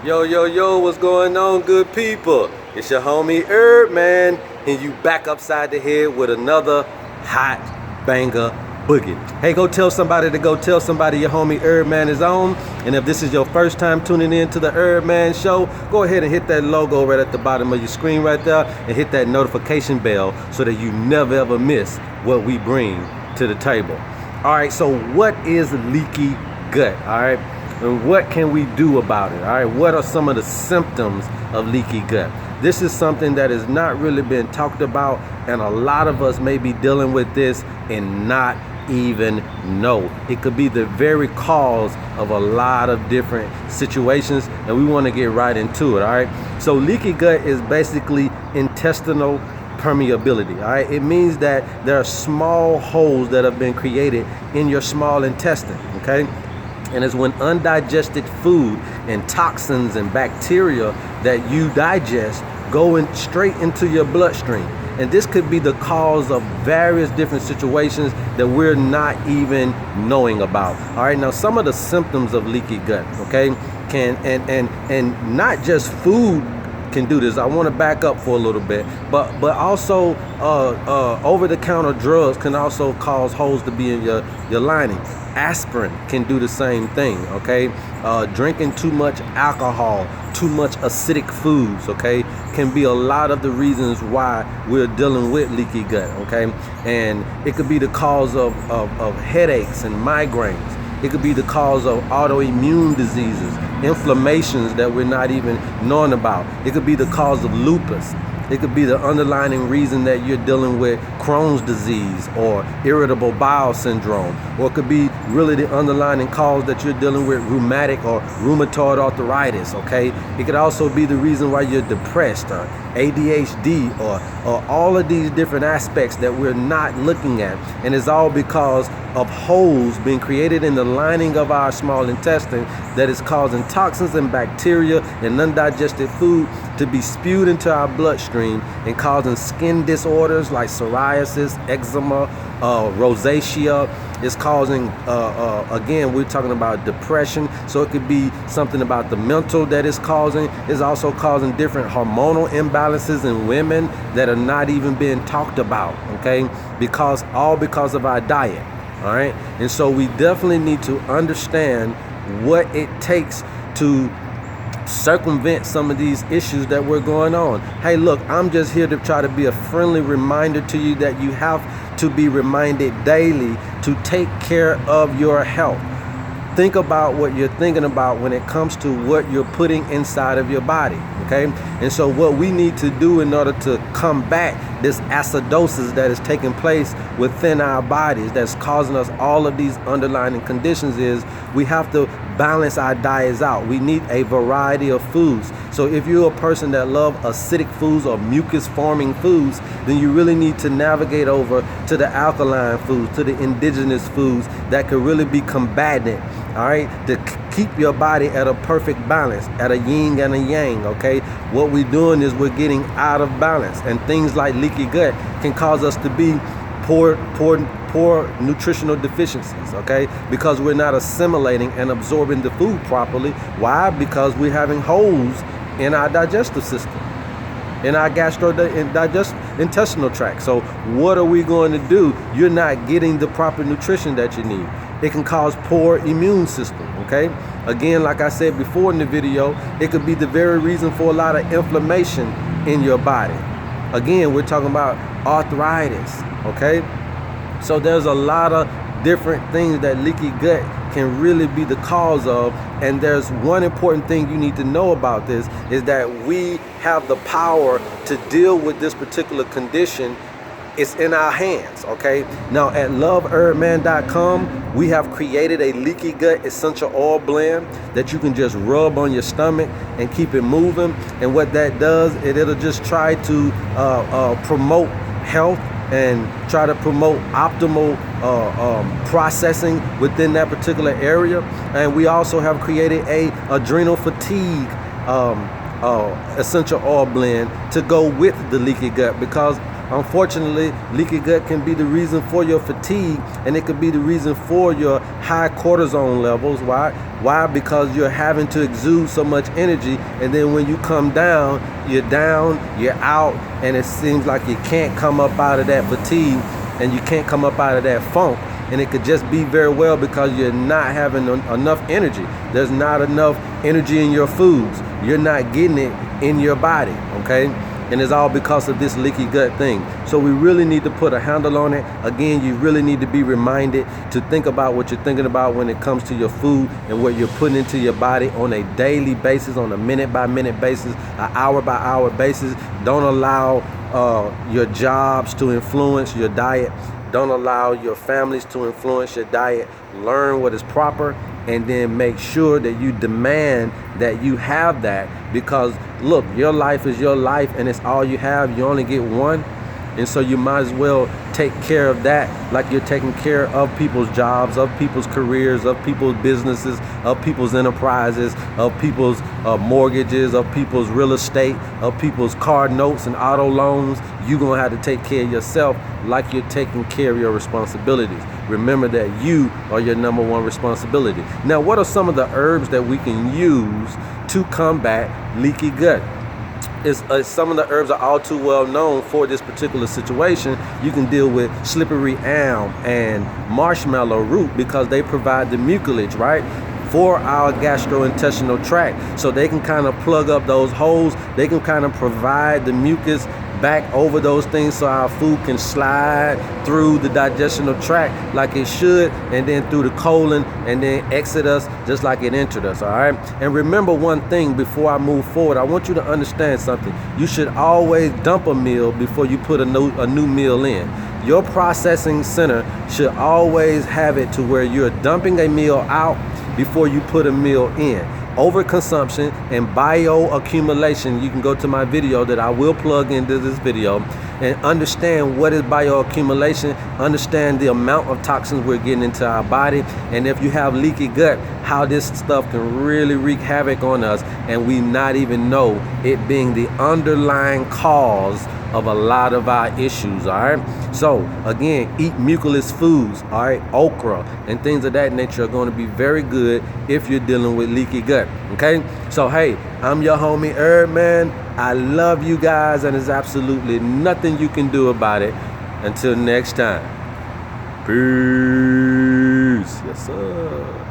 Yo, yo, yo, what's going on, good people? It's your homie Herb, man, and you back upside the head with another hot banger boogie. Hey, go tell somebody your homie Herb Man is on. And if this is your first time tuning in to the Herb Man Show, go ahead and hit that logo right at the bottom of your screen right there and hit that notification bell so that you never ever miss what we bring to the table. All right, so what is leaky gut? All right. And what can we do about it? All right, what are some of the symptoms of leaky gut? This is something that has not really been talked about, and a lot of us may be dealing with this and not even know. It could be the very cause of a lot of different situations, and we want to get right into it. All right, so leaky gut is basically intestinal permeability. All right, it means that there are small holes that have been created in your small intestine. Okay. And it's when undigested food and toxins and bacteria that you digest go in straight into your bloodstream. And this could be the cause of various different situations that we're not even knowing about. All right, now some of the symptoms of leaky gut, okay, can and not just food can do this. I want to back up for a little bit, but also over-the-counter drugs can also cause holes to be in your lining. Aspirin can do the same thing, okay? Drinking too much alcohol, too much acidic foods, okay, can be a lot of the reasons why we're dealing with leaky gut, okay? And it could be the cause of headaches and migraines. It could be the cause of autoimmune diseases, inflammations that we're not even knowing about. It could be the cause of lupus. It could be the underlying reason that you're dealing with Crohn's disease or irritable bowel syndrome. Or it could be really the underlying cause that you're dealing with rheumatic or rheumatoid arthritis, okay? It could also be the reason why you're depressed or ADHD or all of these different aspects that we're not looking at. And it's all because of holes being created in the lining of our small intestine that is causing toxins and bacteria and undigested food to be spewed into our bloodstream and causing skin disorders like psoriasis, eczema, rosacea. It's causing, again, we're talking about depression. So it could be something about the mental that it's causing. It's also causing different hormonal imbalances in women that are not even being talked about, okay? Because of our diet, all right? And so we definitely need to understand what it takes to circumvent some of these issues that we're going on. Hey, look, I'm just here to try to be a friendly reminder to you that you have to be reminded daily to take care of your health. Think about what you're thinking about when it comes to what you're putting inside of your body, okay? And so what we need to do in order to combat this acidosis that is taking place within our bodies that's causing us all of these underlying conditions is we have to balance our diets out. We need a variety of foods. So if you're a person that loves acidic foods or mucus forming foods, then you really need to navigate over to the alkaline foods, to the indigenous foods that could really be combatant, all right, to keep your body at a perfect balance, at a yin and a yang, okay? What we're doing is we're getting out of balance, and things like leaky gut can cause us to be poor nutritional deficiencies, okay? Because we're not assimilating and absorbing the food properly. Why? Because we're having holes in our digestive system, in our intestinal tract. So what are we going to do? You're not getting the proper nutrition that you need. It can cause poor immune system, okay? Again, like I said before in the video, it could be the very reason for a lot of inflammation in your body. Again, we're talking about arthritis, okay? So there's a lot of different things that leaky gut can really be the cause of. And there's one important thing you need to know about this is that we have the power to deal with this particular condition. It's in our hands, okay? Now at loveherbman.com, we have created a leaky gut essential oil blend that you can just rub on your stomach and keep it moving. And what that does, it'll just try to promote health and try to promote optimal processing within that particular area. And we also have created a adrenal fatigue essential oil blend to go with the leaky gut, because unfortunately, leaky gut can be the reason for your fatigue, and it could be the reason for your high cortisone levels. Why? Because you're having to exude so much energy, and then when you come down, you're out, and it seems like you can't come up out of that fatigue, and you can't come up out of that funk. And it could just be very well because you're not having enough energy. There's not enough energy in your foods. You're not getting it in your body, okay? And it's all because of this leaky gut thing. So we really need to put a handle on it. Again, you really need to be reminded to think about what you're thinking about when it comes to your food and what you're putting into your body on a daily basis, on a minute-by-minute basis, an hour-by-hour basis. Don't allow your jobs to influence your diet. Don't allow your families to influence your diet. Learn what is proper, and then make sure that you demand that you have that, because look, your life is your life and it's all you have. You only get one. And so you might as well take care of that like you're taking care of people's jobs, of people's careers, of people's businesses, of people's enterprises, of people's mortgages, of people's real estate, of people's car notes and auto loans. You're going to have to take care of yourself like you're taking care of your responsibilities. Remember that you are your number one responsibility. Now, what are some of the herbs that we can use to combat leaky gut? Some of the herbs are all too well known for this particular situation. You can deal with slippery elm and marshmallow root because they provide the mucilage, right, for our gastrointestinal tract. So they can kind of plug up those holes. They can kind of provide the mucus back over those things so our food can slide through the digestional tract like it should, and then through the colon, and then exit us just like it entered us. All right. And remember one thing before I move forward, I want you to understand something. You should always dump a meal before you put a new meal in. Your processing center should always have it to where you're dumping a meal out before you put a meal in. Overconsumption and bioaccumulation, you can go to my video that I will plug into this video and understand what is bioaccumulation, understand the amount of toxins we're getting into our body, and if you have leaky gut, how this stuff can really wreak havoc on us and we not even know it being the underlying cause of a lot of our issues. All right, so again, eat mucilous foods, all right, okra and things of that nature are going to be very good if you're dealing with leaky gut. Okay, so hey, I'm your homie Herb Man. I love you guys, and there's absolutely nothing you can do about it. Until next time, peace. Yes sir.